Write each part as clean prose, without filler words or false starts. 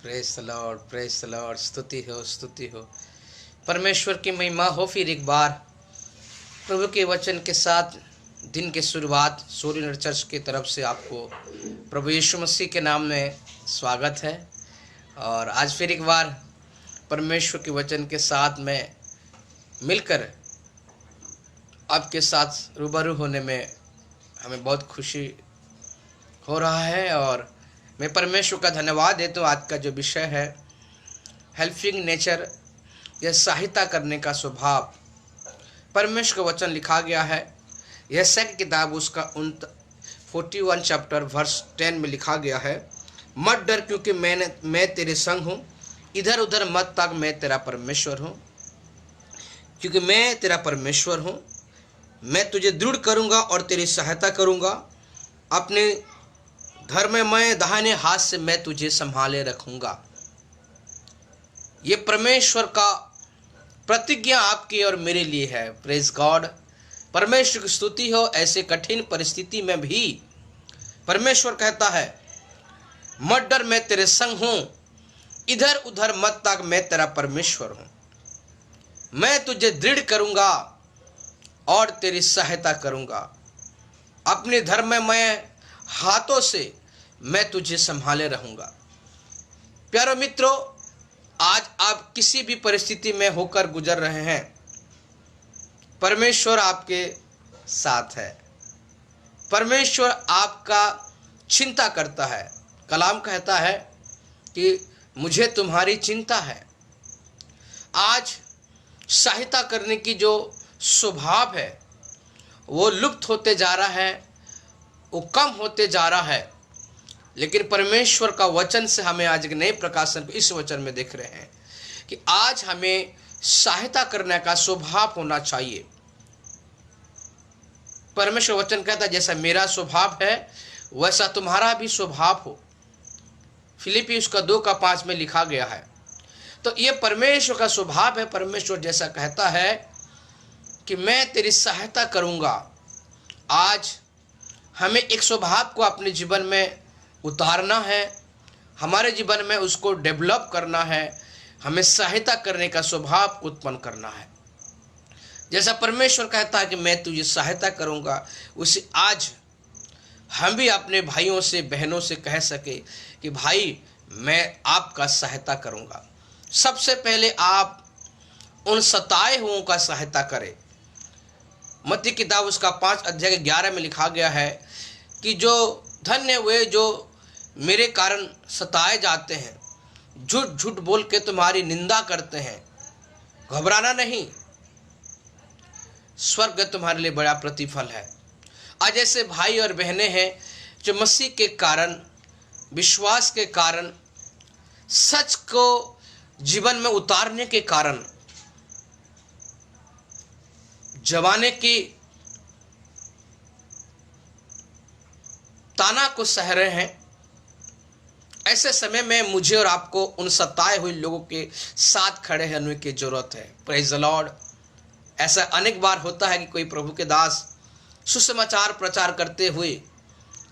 Press the Lord, स्तुति हो। परमेश्वर की महिमा हो। फिर एक बार प्रभु के वचन के साथ दिन की शुरुआत सूर्य चर्च की तरफ से आपको प्रभु यीशु मसीह के नाम में स्वागत है। और आज फिर एक बार परमेश्वर के वचन के साथ में मिलकर आपके साथ रूबरू होने में हमें बहुत खुशी हो रहा है। और मैं परमेश्वर का धन्यवाद देता हूँ। आज का जो विषय है हेल्पिंग नेचर, यह सहायता करने का स्वभाव। परमेश्वर का वचन लिखा गया है यशायाह की किताब उसका 41 चैप्टर वर्स 10 में लिखा गया है, मत डर क्योंकि मैं तेरे संग हूँ, इधर उधर मत ताक, मैं तेरा परमेश्वर हूँ। क्योंकि मैं तेरा परमेश्वर हूँ, मैं तुझे दृढ़ करूँगा और तेरी सहायता करूँगा। अपने धर्ममय दाहिने हाथ से मैं तुझे संभाले रखूँगा। ये परमेश्वर का प्रतिज्ञा आपकी और मेरे लिए है। Praise God. परमेश्वर की स्तुति हो। ऐसे कठिन परिस्थिति में भी परमेश्वर कहता है मत डर, मैं तेरे संग हूँ, इधर उधर मत ताक, मैं तेरा परमेश्वर हूँ। मैं तुझे दृढ़ करूँगा और तेरी सहायता करूँगा। अपने धर्ममय हाथों से मैं तुझे संभाले रहूँगा। प्यारे मित्रों, आज आप किसी भी परिस्थिति में होकर गुजर रहे हैं, परमेश्वर आपके साथ है। परमेश्वर आपका चिंता करता है। कलाम कहता है कि मुझे तुम्हारी चिंता है। आज सहायता करने की जो स्वभाव है वो लुप्त होते जा रहा है, वो कम होते जा रहा है। लेकिन परमेश्वर का वचन से हमें आज एक नए प्रकाशन को इस वचन में देख रहे हैं कि आज हमें सहायता करने का स्वभाव होना चाहिए। परमेश्वर वचन कहता है जैसा मेरा स्वभाव है वैसा तुम्हारा भी स्वभाव हो। फिलिपी उसका 2:5 में लिखा गया है। तो ये परमेश्वर का स्वभाव है। परमेश्वर जैसा कहता है कि मैं तेरी सहायता करूंगा। आज हमें एक स्वभाव को अपने जीवन में उतारना है, हमारे जीवन में उसको डेवलप करना है, हमें सहायता करने का स्वभाव उत्पन्न करना है। जैसा परमेश्वर कहता है कि मैं तुझे सहायता करूंगा, उसे आज हम भी अपने भाइयों से बहनों से कह सके कि भाई मैं आपका सहायता करूंगा। सबसे पहले आप उन सताए हुओं का सहायता करें। मत्ती की किताब उसका 5:11 में लिखा गया है कि जो धन्य हुए जो मेरे कारण सताए जाते हैं, झूठ झूठ बोल के तुम्हारी निंदा करते हैं, घबराना नहीं, स्वर्ग तुम्हारे लिए बड़ा प्रतिफल है। आज ऐसे भाई और बहनें हैं जो मसीह के कारण, विश्वास के कारण, सच को जीवन में उतारने के कारण जमाने की ताना को सह रहे हैं। ऐसे समय में मुझे और आपको उन सताए हुए लोगों के साथ खड़े होने की जरूरत है। Praise the Lord. ऐसा अनेक बार होता है कि कोई प्रभु के दास सुसमाचार प्रचार करते हुए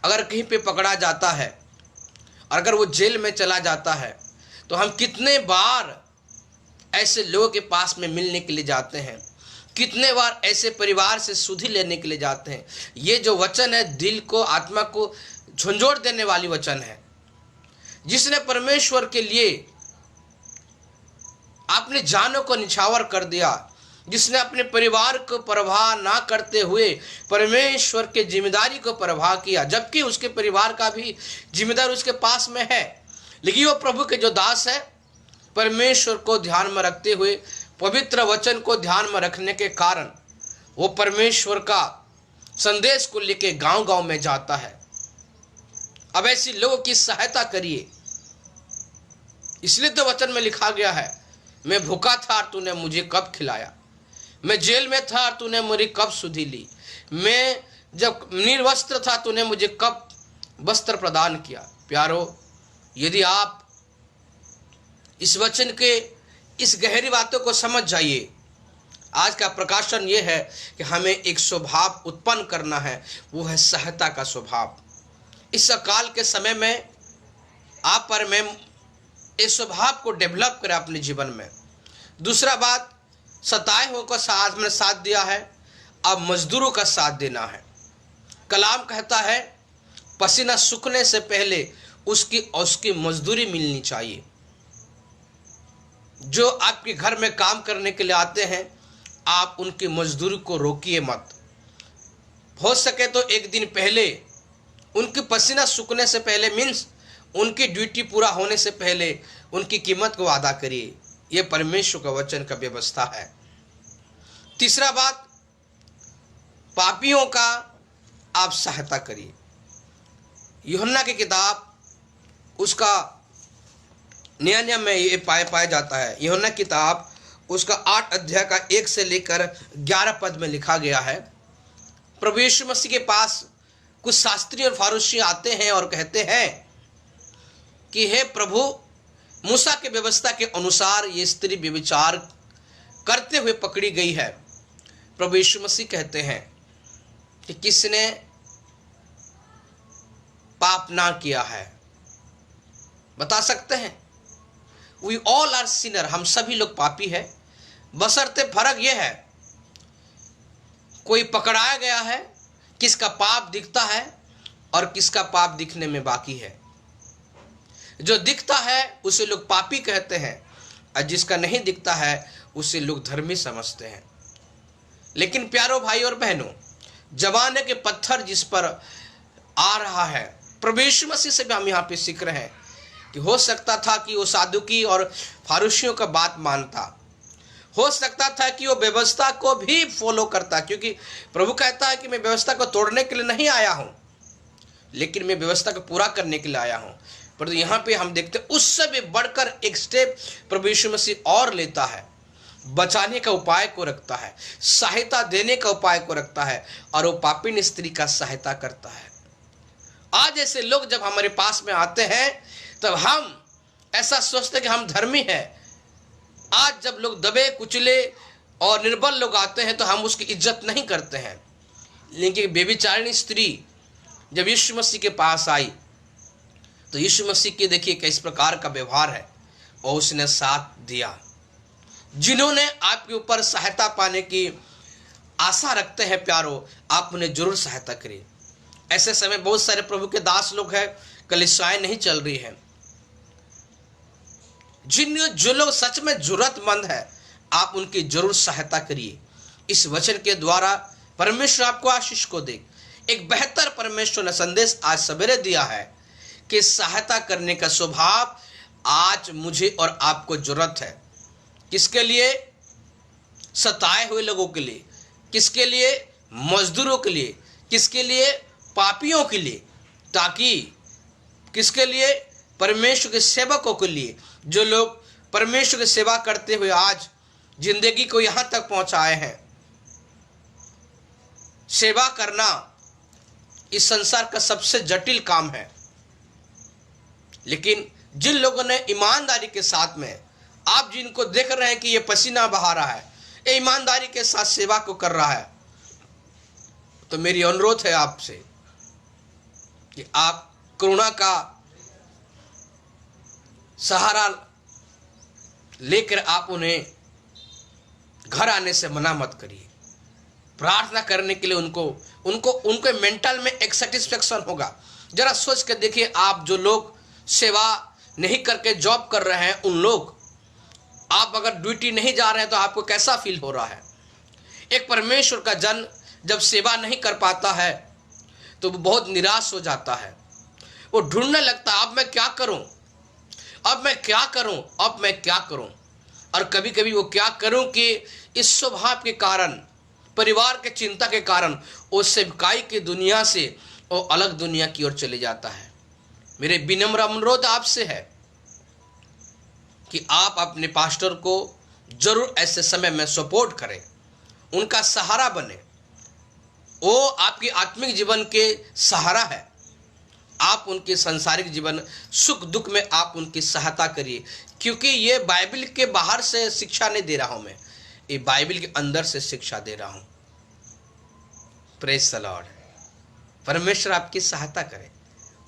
अगर कहीं पे पकड़ा जाता है, अगर वो जेल में चला जाता है, तो हम कितने बार ऐसे लोगों के पास में मिलने के लिए जाते हैं, कितने बार ऐसे परिवार से सुधि लेने के लिए जाते हैं। ये जो वचन है दिल को, आत्मा को झंझोड़ देने वाली वचन है। जिसने परमेश्वर के लिए अपने जानों को निछावर कर दिया, जिसने अपने परिवार को परवाह ना करते हुए परमेश्वर के जिम्मेदारी को परवाह किया, जबकि उसके परिवार का भी जिम्मेदार उसके पास में है, लेकिन वो प्रभु के जो दास है, परमेश्वर को ध्यान में रखते हुए, पवित्र वचन को ध्यान में रखने के कारण वो परमेश्वर का संदेश को लेके गांव-गांव में जाता है। अब ऐसी लोगों की सहायता करिए। इसलिए तो वचन में लिखा गया है, मैं भूखा था और तूने मुझे कब खिलाया, मैं जेल में था और तूने मेरी कब सुधि ली, मैं जब निर्वस्त्र था तूने मुझे कब वस्त्र प्रदान किया। प्यारो, यदि आप इस वचन के इस गहरी बातों को समझ जाइए, आज का प्रकाशन ये है कि हमें एक स्वभाव उत्पन्न करना है, वो है सहायता का स्वभाव। इस काल के समय में आप पर मैं इस स्वभाव को डेवलप करें अपने जीवन में। दूसरा बात, सताए हुओं का साथ दिया है, अब मजदूरों का साथ देना है। कलाम कहता है पसीना सूखने से पहले उसकी मजदूरी मिलनी चाहिए। जो आपके घर में काम करने के लिए आते हैं, आप उनकी मजदूरी को रोकिए मत। हो सके तो एक दिन पहले, उनकी पसीना सूखने से पहले, मीन्स उनकी ड्यूटी पूरा होने से पहले उनकी कीमत को अदा करिए। यह परमेश्वर का वचन का व्यवस्था है। तीसरा बात, पापियों का आप सहायता करिए। यूहन्ना की किताब उसका नया नियम में ये पाया जाता है। यूहन्ना किताब उसका 8 अध्याय का 1 से लेकर 11 पद में लिखा गया है। प्रभु यीशु मसीह के पास कुछ शास्त्री और फारूसी आते हैं और कहते हैं कि हे प्रभु, मूसा के व्यवस्था के अनुसार ये स्त्री व्यभिचार करते हुए पकड़ी गई है। प्रभु यीशु मसीह कहते हैं कि किसने पाप ना किया है, बता सकते हैं? वी ऑल आर सिनर, हम सभी लोग पापी है। बशर्ते फर्क यह है, कोई पकड़ाया गया है, किसका पाप दिखता है और किसका पाप दिखने में बाकी है। जो दिखता है उसे लोग पापी कहते हैं और जिसका नहीं दिखता है उसे लोग धर्मी समझते हैं। लेकिन प्यारो भाई और बहनों, जमाने के पत्थर जिस पर आ रहा है, प्रभु यीशु मसीह से भी हम यहाँ पे सीख रहे हैं कि हो सकता था कि वो सादुकी और फारूसियों का बात मानता, हो सकता था कि वो व्यवस्था को भी फॉलो करता, क्योंकि प्रभु कहता है कि मैं व्यवस्था को तोड़ने के लिए नहीं आया हूँ, लेकिन मैं व्यवस्था को पूरा करने के लिए आया हूँ। परंतु यहाँ पे हम देखते हैं उससे भी बढ़कर एक स्टेप प्रभु यीशु मसीह और लेता है, बचाने का उपाय को रखता है, सहायता देने का उपाय को रखता है, और वो पापिन स्त्री का सहायता करता है। आज ऐसे लोग जब हमारे पास में आते हैं तब हम ऐसा सोचते हैं कि हम धर्मी हैं। आज जब लोग दबे कुचले और निर्बल लोग आते हैं तो हम उसकी इज्जत नहीं करते हैं। लेकिन व्यभिचारिणी स्त्री जब यीशु मसीह के पास आई तो यीशु मसीह के देखिए किस प्रकार का व्यवहार है, और उसने साथ दिया। जिन्होंने आपके ऊपर सहायता पाने की आशा रखते हैं प्यारो, आप उन्हें जरूर सहायता करिए। ऐसे समय बहुत सारे प्रभु के दास लोग हैं, कलीसियाएं नहीं चल रही हैं, जो लोग सच में जरूरतमंद है, आप उनकी जरूर सहायता करिए। इस वचन के द्वारा परमेश्वर आपको आशीष को दे। एक बेहतर परमेश्वर ने संदेश आज सवेरे दिया है कि सहायता करने का स्वभाव आज मुझे और आपको जरूरत है। किसके लिए? सताए हुए लोगों के लिए। किसके लिए? मजदूरों के लिए। किसके लिए? पापियों के लिए। ताकि किसके लिए? परमेश्वर के सेवकों के लिए, जो लोग परमेश्वर की सेवा करते हुए आज जिंदगी को यहां तक पहुंचाए हैं। सेवा करना इस संसार का सबसे जटिल काम है, लेकिन जिन लोगों ने ईमानदारी के साथ में, आप जिनको देख रहे हैं कि ये पसीना बहा रहा है, ये ईमानदारी के साथ सेवा को कर रहा है, तो मेरी अनुरोध है आपसे कि आप करुणा का सहारा लेकर आप उन्हें घर आने से मना मत करिए। प्रार्थना करने के लिए उनको मेंटल में एक सेटिस्फेक्शन होगा। जरा सोच के देखिए, आप जो लोग सेवा नहीं करके जॉब कर रहे हैं, उन लोग, आप अगर ड्यूटी नहीं जा रहे हैं तो आपको कैसा फील हो रहा है? एक परमेश्वर का जन जब सेवा नहीं कर पाता है तो वो बहुत निराश हो जाता है। वो ढूंढने लगता है, अब मैं क्या करूं, अब मैं क्या करूं, अब मैं क्या करूं। और कभी कभी वो क्या करूं कि इस स्वभाव के कारण, परिवार के चिंता के कारण, वो सेवकाई की दुनिया से वो अलग दुनिया की ओर चले जाता है। मेरे विनम्र अनुरोध आपसे है कि आप अपने पास्टर को जरूर ऐसे समय में सपोर्ट करें, उनका सहारा बने। वो आपकी आत्मिक जीवन के सहारा है। आप उनके सांसारिक जीवन सुख दुख में आप उनकी सहायता करिए, क्योंकि ये बाइबल के बाहर से शिक्षा नहीं दे रहा हूं मैं, ये बाइबल के अंदर से शिक्षा दे रहा हूं। Praise the Lord. परमेश्वर आपकी सहायता करे।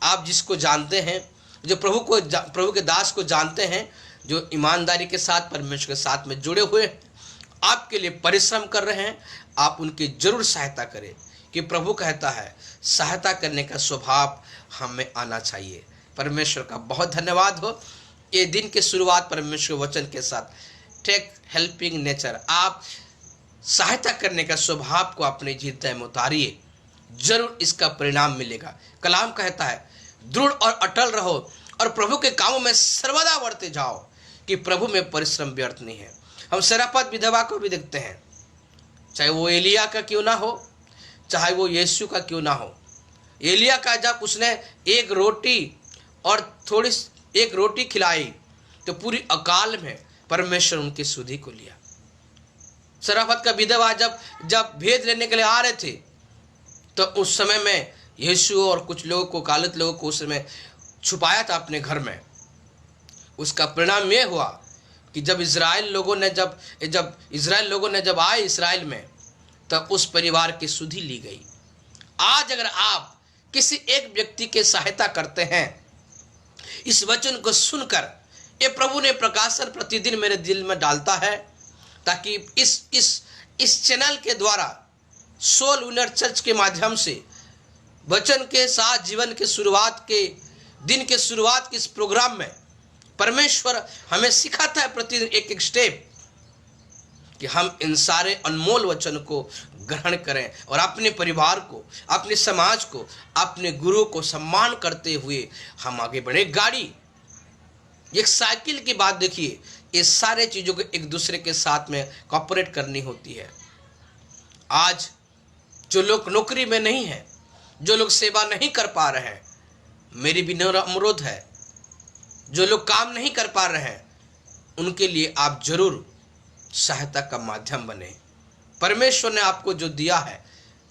आप जिसको जानते हैं जो प्रभु के दास को जानते हैं, जो ईमानदारी के साथ परमेश्वर के साथ में जुड़े हुए आपके लिए परिश्रम कर रहे हैं, आप उनकी जरूर सहायता करें, कि प्रभु कहता है सहायता करने का स्वभाव हमें आना चाहिए। परमेश्वर का बहुत धन्यवाद हो। ये दिन की शुरुआत परमेश्वर वचन के साथ टेक हेल्पिंग नेचर, आप सहायता करने का स्वभाव को अपने जीवन में उतारिए, जरूर इसका परिणाम मिलेगा। कलाम कहता है दृढ़ और अटल रहो और प्रभु के कामों में सर्वदा बढ़ते जाओ, कि प्रभु में परिश्रम व्यर्थ नहीं है। हम सरापत विधवा को भी देखते हैं, चाहे वो एलिया का क्यों ना हो, चाहे वो यीशु का क्यों ना हो। एलिया का जब उसने एक रोटी खिलाई तो पूरी अकाल में परमेश्वर उनकी सुधि को लिया। सराफत का विधवा जब भेद लेने के लिए आ रहे थे, तो उस समय में यीशु और कुछ लोगों को, कालित लोगों को उस समय छुपाया था अपने घर में। उसका परिणाम यह हुआ कि जब इजराइल लोगों ने जब आए इस्राएल में, तब उस परिवार की सुधि ली गई। आज अगर आप किसी एक व्यक्ति की सहायता करते हैं, इस वचन को सुनकर, ये प्रभु ने प्रकाशन प्रतिदिन मेरे दिल में डालता है, ताकि इस चैनल के द्वारा सोल विनर चर्च के माध्यम से वचन के साथ जीवन के शुरुआत के दिन के शुरुआत के इस प्रोग्राम में परमेश्वर हमें सिखाता है प्रतिदिन एक एक स्टेप, कि हम इन सारे अनमोल वचन को ग्रहण करें और अपने परिवार को, अपने समाज को, अपने गुरु को सम्मान करते हुए हम आगे बढ़े। गाड़ी एक साइकिल की बात देखिए, ये सारे चीज़ों को एक दूसरे के साथ में कॉपरेट करनी होती है। आज जो लोग नौकरी में नहीं है, जो लोग सेवा नहीं कर पा रहे हैं, मेरी भी अनुरोध है, जो लोग काम नहीं कर पा रहे हैं, उनके लिए आप जरूर सहायता का माध्यम बने। परमेश्वर ने आपको जो दिया है,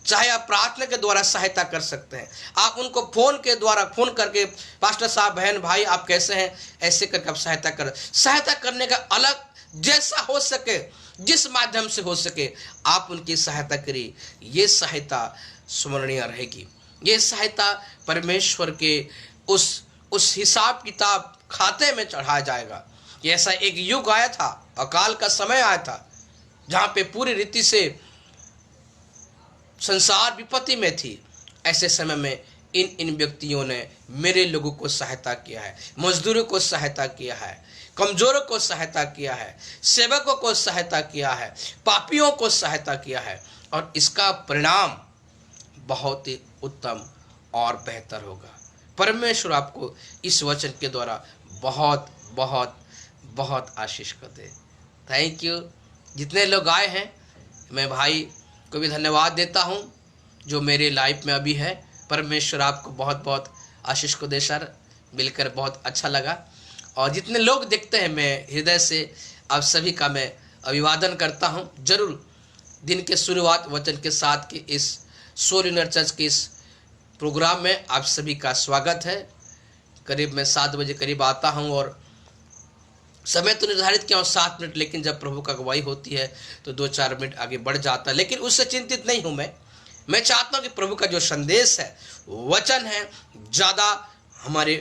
चाहे आप प्रार्थना के द्वारा सहायता कर सकते हैं, आप उनको फोन के द्वारा फोन करके, पास्टर साहब, बहन, भाई, आप कैसे हैं, ऐसे करके आप सहायता करने का अलग, जैसा हो सके, जिस माध्यम से हो सके आप उनकी सहायता करिए। ये सहायता स्मरणीय रहेगी। ये सहायता परमेश्वर के उस हिसाब किताब खाते में चढ़ाया जाएगा। ऐसा एक युग आया था, अकाल का समय आया था, जहाँ पे पूरी रीति से संसार विपत्ति में थी। ऐसे समय में इन व्यक्तियों ने मेरे लोगों को सहायता किया है, मजदूरों को सहायता किया है, कमजोरों को सहायता किया है, सेवकों को सहायता किया है, पापियों को सहायता किया है, और इसका परिणाम बहुत ही उत्तम और बेहतर होगा। परमेश्वर आपको इस वचन के द्वारा बहुत बहुत बहुत आशीष को दे। Thank you. जितने लोग आए हैं, मैं भाई को भी धन्यवाद देता हूं जो मेरे लाइफ में अभी है। परमेश्वर आपको बहुत बहुत आशीष को दे सर, मिलकर बहुत अच्छा लगा। और जितने लोग देखते हैं, मैं हृदय से आप सभी का मैं अभिवादन करता हूं। जरूर दिन के शुरुआत वचन के साथ की इस सोल विनर चर्च के इस प्रोग्राम में आप सभी का स्वागत है। करीब मैं 7 बजे करीब आता हूं, और समय तो निर्धारित किया हूँ 7 मिनट, लेकिन जब प्रभु का अगुवाई होती है तो 2-4 मिनट आगे बढ़ जाता है। लेकिन उससे चिंतित नहीं हूँ मैं चाहता हूँ कि प्रभु का जो संदेश है, वचन है, ज़्यादा हमारे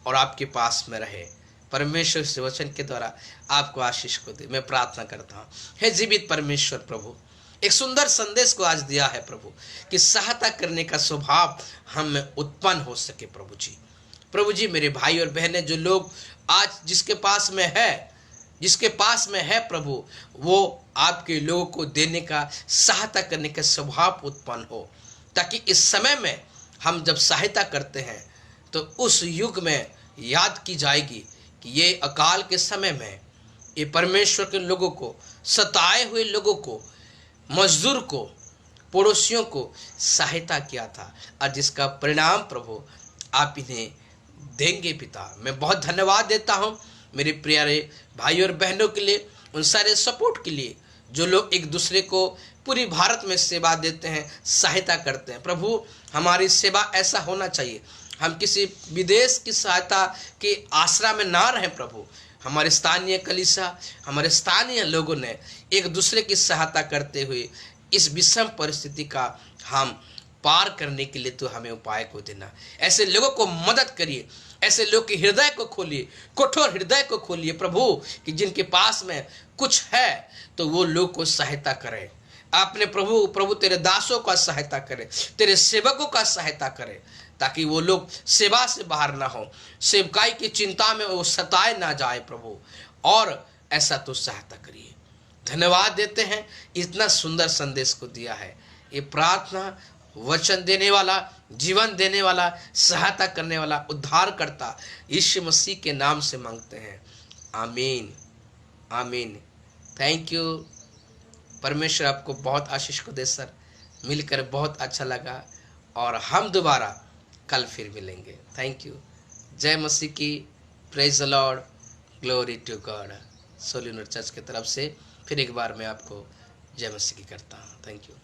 और आपके पास में रहे। परमेश्वर इस वचन के द्वारा आपको आशीष को दे, मैं प्रार्थना करता हूँ। हे जीवित परमेश्वर प्रभु, एक सुंदर संदेश को आज दिया है प्रभु, कि सहायता करने का स्वभाव हम में उत्पन्न हो सके। प्रभु जी मेरे भाई और बहनें, जो लोग आज जिसके पास में है प्रभु, वो आपके लोगों को देने का, सहायता करने का स्वभाव उत्पन्न हो, ताकि इस समय में हम जब सहायता करते हैं तो उस युग में याद की जाएगी कि ये अकाल के समय में ये परमेश्वर के लोगों को, सताए हुए लोगों को, मजदूर को, पड़ोसियों को सहायता किया था, और जिसका परिणाम प्रभु आप इन्हें देंगे। पिता, मैं बहुत धन्यवाद देता हूं मेरे प्यारे भाई और बहनों के लिए, उन सारे सपोर्ट के लिए जो लोग एक दूसरे को पूरी भारत में सेवा देते हैं, सहायता करते हैं। प्रभु, हमारी सेवा ऐसा होना चाहिए, हम किसी विदेश की सहायता के आसरा में ना रहें। प्रभु, हमारे स्थानीय कलीसिया, हमारे स्थानीय लोगों ने एक दूसरे की सहायता करते हुए इस विषम परिस्थिति का हम पार करने के लिए तो हमें उपाय को देना। ऐसे लोगों को मदद करिए, ऐसे लोग के हृदय को खोलिए, कठोर हृदय को खोलिए प्रभु, कि जिनके पास में कुछ है तो वो लोग को सहायता करे। आपने प्रभु तेरे दासों का सहायता करे, तेरे सेवकों का सहायता करे, ताकि वो लोग सेवा से बाहर ना हो, सेवकाई की चिंता में वो सताए ना जाए प्रभु। और ऐसा तो सहायता करिए। धन्यवाद देते हैं इतना सुंदर संदेश को दिया है। ये प्रार्थना वचन देने वाला, जीवन देने वाला, सहायता करने वाला, उद्धार करता यीशु मसीह के नाम से मांगते हैं। आमीन आमीन। Thank you. परमेश्वर आपको बहुत आशीष को दे सर। मिलकर बहुत अच्छा लगा और हम दोबारा कल फिर मिलेंगे। Thank you. जय मसीह की। Praise the lord. Glory to God. सोल्यूनर चर्च की तरफ से फिर एक बार मैं आपको जय मसीह की करता हूँ। Thank you.